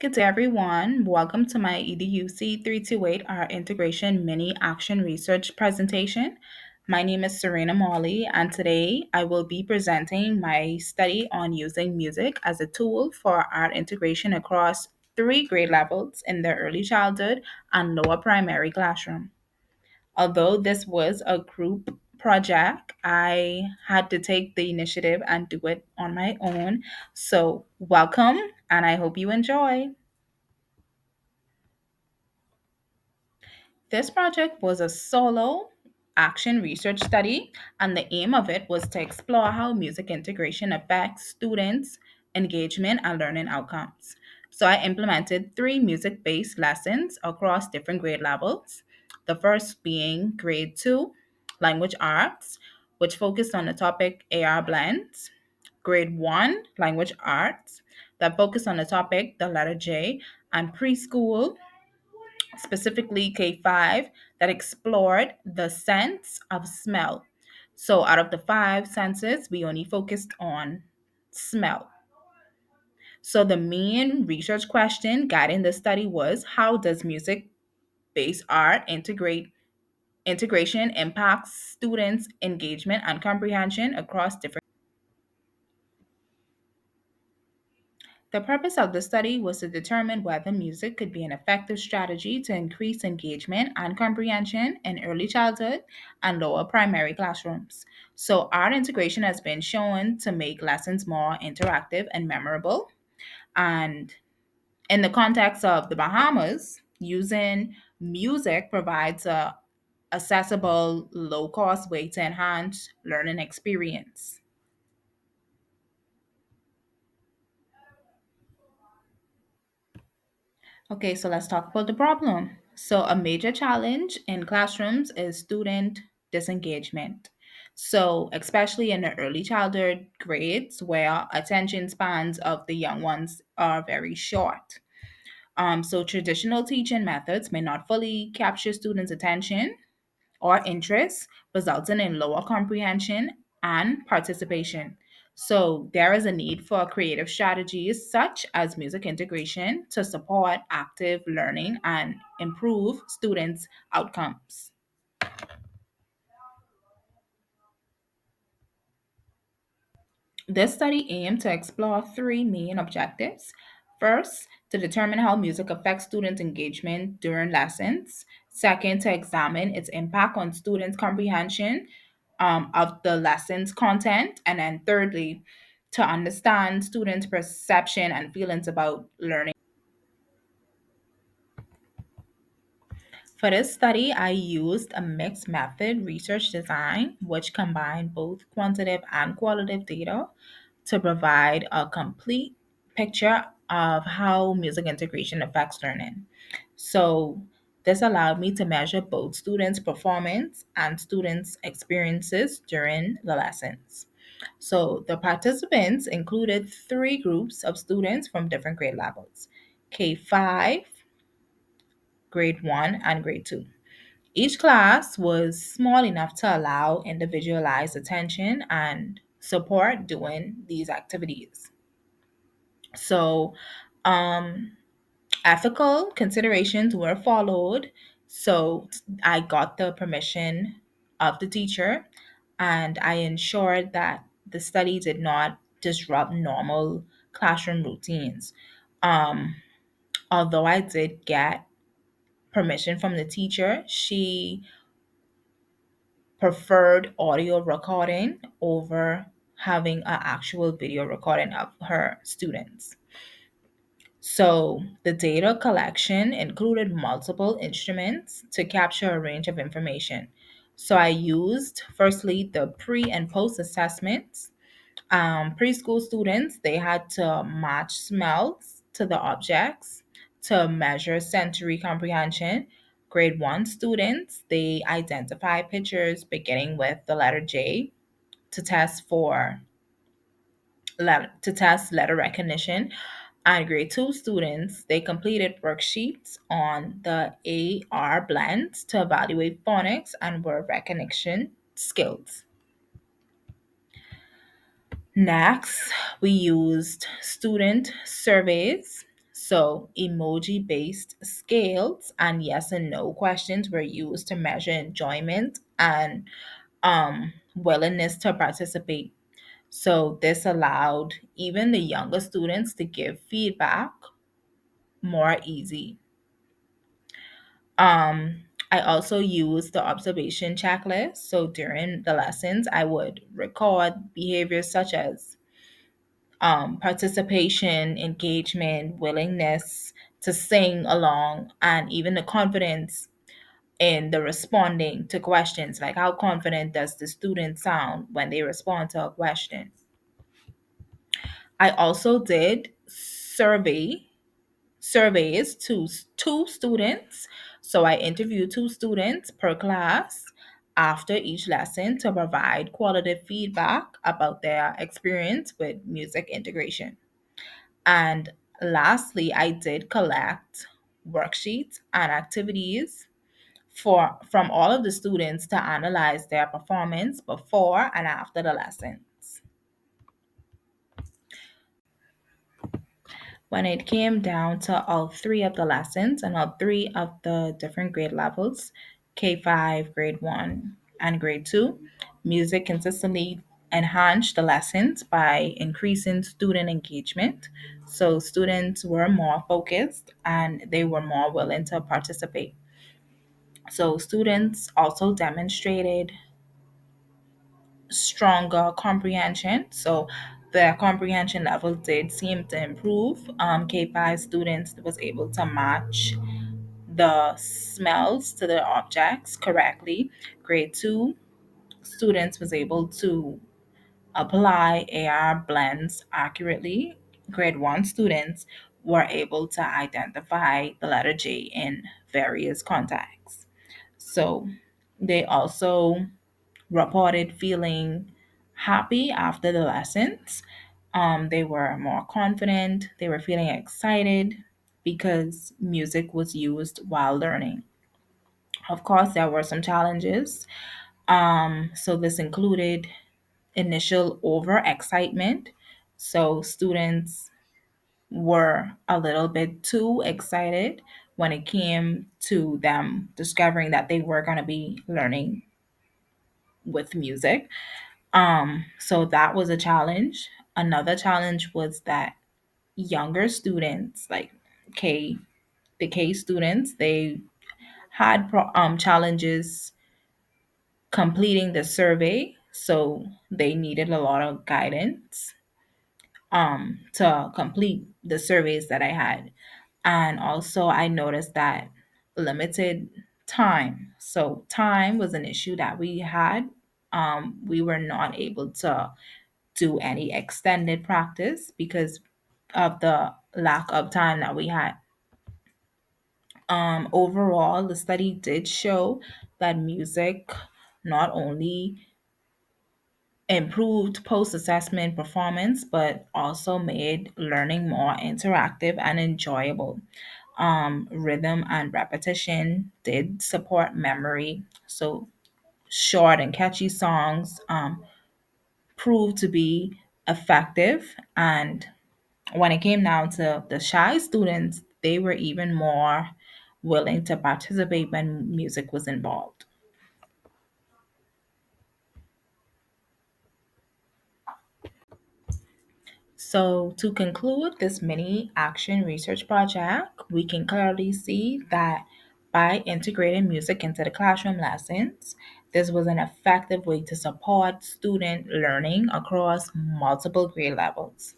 Good day, everyone. Welcome to my EDUC 328 our integration mini action research presentation. My name is Serena Morley, and today I will be presenting my study on using music as a tool for art integration across three grade levels in the early childhood and lower primary classroom. Although this was a group project, I had to take the initiative and do it on my own. So, welcome, and I hope you enjoy. This project was a solo action research study, and the aim of it was to explore how music integration affects students' engagement and learning outcomes. So, I implemented three music based lessons across different grade levels. The first being grade two, language arts, which focused on the topic AR blends. Grade one, language arts, that focused on the topic the letter J, and preschool specifically K5, that explored the sense of smell. So, out of the five senses, we only focused on smell. So, the main research question guiding the study was how does music based art integration impact students' engagement and comprehension across different. The purpose of the study was to determine whether music could be an effective strategy to increase engagement and comprehension in early childhood and lower primary classrooms. So, art integration has been shown to make lessons more interactive and memorable. And in the context of the Bahamas, using music provides a accessible, low cost way to enhance learning experience. Okay, so let's talk about the problem. So, a major challenge in classrooms is student disengagement. So, especially in the early childhood grades where attention spans of the young ones are very short. So, traditional teaching methods may not fully capture students' attention or interests, resulting in lower comprehension and participation. So, there is a need for creative strategies such as music integration to support active learning and improve students' outcomes. This study aimed to explore three main objectives. First, to determine how music affects student engagement during lessons. Second, to examine its impact on students' comprehension of the lesson's content. And then thirdly, to understand students' perception and feelings about learning. For this study, I used a mixed method research design, which combined both quantitative and qualitative data to provide a complete picture of how music integration affects learning. So, this allowed me to measure both students' performance and students' experiences during the lessons. So, the participants included three groups of students from different grade levels: K5, grade 1, and grade 2. Each class was small enough to allow individualized attention and support doing these activities. So, um, ethical considerations were followed. So, I got the permission of the teacher and I ensured that the study did not disrupt normal classroom routines. Um, Although I did get permission from the teacher, she preferred audio recording over having an actual video recording of her students. So the data collection included multiple instruments to capture a range of information. So I used firstly the pre and post assessments. Preschool students, they had to match smells to the objects to measure sensory comprehension. Grade one students, they identify pictures beginning with the letter J to test for letter recognition. And grade two students, they completed worksheets on the AR blends to evaluate phonics and word recognition skills. Next, we used student surveys. So, emoji based scales and yes and no questions were used to measure enjoyment and willingness to participate. So, this allowed even the younger students to give feedback more easy. I also used the observation checklist. So, during the lessons, I would record behaviors such as participation, engagement, willingness to sing along, and even the confidence in the responding to questions. Like, how confident does the student sound when they respond to a question? I also did surveys to two students. So I interviewed two students per class after each lesson to provide qualitative feedback about their experience with music integration. And lastly, I did collect worksheets and activities for from all of the students to analyze their performance before and after the lessons. When it came down to all three of the lessons and all three of the different grade levels, K5, grade 1, and grade 2, music consistently enhanced the lessons by increasing student engagement. So students were more focused and they were more willing to participate. So students also demonstrated stronger comprehension. So their comprehension level did seem to improve. K5 students was able to match the smells to the objects correctly. Grade 2 students was able to apply AR blends accurately. Grade 1 students were able to identify the letter J in various contexts. So they also reported feeling happy after the lessons. They were more confident, they were feeling excited because music was used while learning. Of course, there were some challenges. So, this included initial over excitement. So, students were a little bit too excited when it came to them discovering that they were going to be learning with music. So that was a challenge. Another challenge was that younger students, like K, the K students, they had challenges completing the survey, so they needed a lot of guidance to complete the surveys that I had. And also, I noticed that limited time. So time was an issue that we had. We were not able to do any extended practice because of the lack of time that we had. Overall, the study did show that music not only improved post assessment performance, but also made learning more interactive and enjoyable. Rhythm and repetition did support memory. So, short and catchy songs proved to be effective. And when it came down to the shy students, they were even more willing to participate when music was involved. So, to conclude this mini action research project, we can clearly see that by integrating music into the classroom lessons, this was an effective way to support student learning across multiple grade levels.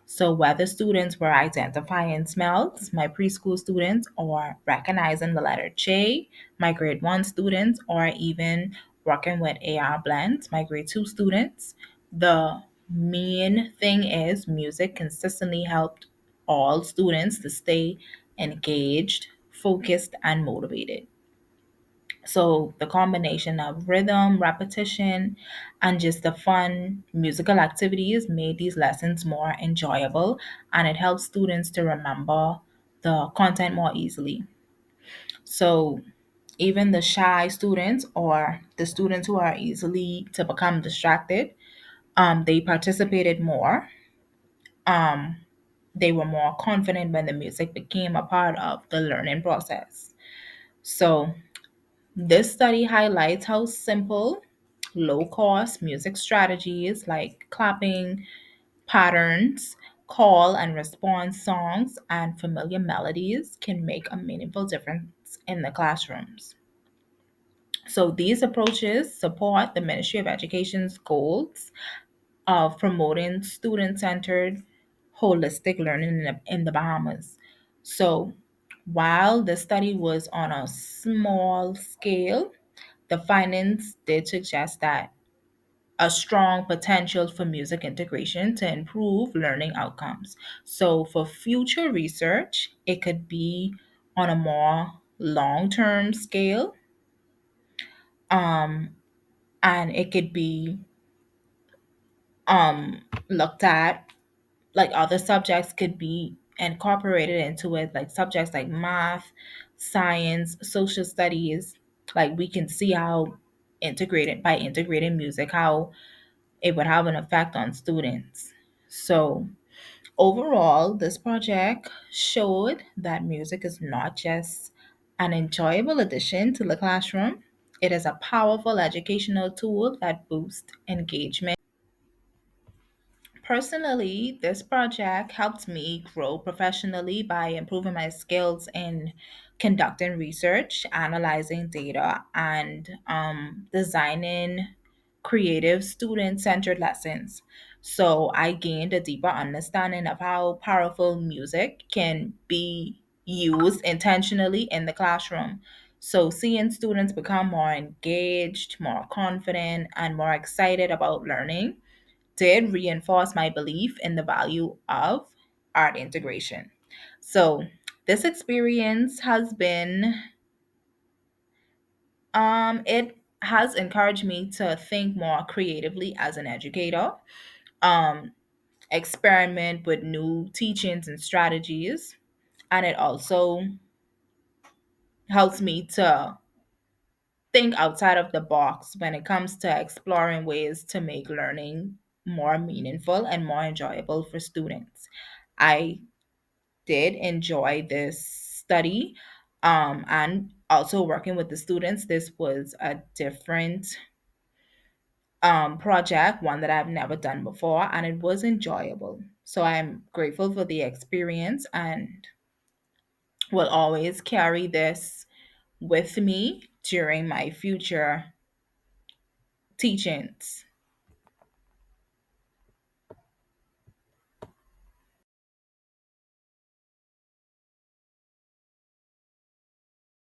So, whether students were identifying smells, my preschool students, or recognizing the letter J, my grade 1 students, or even working with AR blends, my grade 2 students, the main thing is music consistently helped all students to stay engaged, focused, and motivated. So the combination of rhythm, repetition, and just the fun musical activities made these lessons more enjoyable and it helps students to remember the content more easily. So even the shy students or the students who are easily to become distracted, they participated more. Um, they were more confident when the music became a part of the learning process. So, this study highlights how simple, low cost music strategies like clapping, patterns, call and response songs, and familiar melodies can make a meaningful difference in the classrooms. So, these approaches support the Ministry of Education's goals of promoting student centered, holistic learning in the Bahamas. So, while the study was on a small scale, the findings did suggest that a strong potential for music integration to improve learning outcomes. So, for future research, it could be on a more long term scale, um, and it could be looked at like other subjects could be incorporated into it, like subjects like math, science, social studies. Like we can see how integrated by integrating music, how it would have an effect on students. So overall, this project showed that music is not just an enjoyable addition to the classroom. It is a powerful educational tool that boosts engagement. Personally, this project helped me grow professionally by improving my skills in conducting research, analyzing data, and designing creative student centered lessons. So I gained a deeper understanding of how powerful music can be used intentionally in the classroom. So seeing students become more engaged, more confident, and more excited about learning did reinforce my belief in the value of art integration. So, this experience has been, it has encouraged me to think more creatively as an educator, um, experiment with new teachings and strategies, and it also helps me to think outside of the box when it comes to exploring ways to make learning more meaningful and more enjoyable for students. I did enjoy this study, and also working with the students. This was a different project, one that I've never done before, and it was enjoyable. So I'm grateful for the experience and will always carry this with me during my future teachings.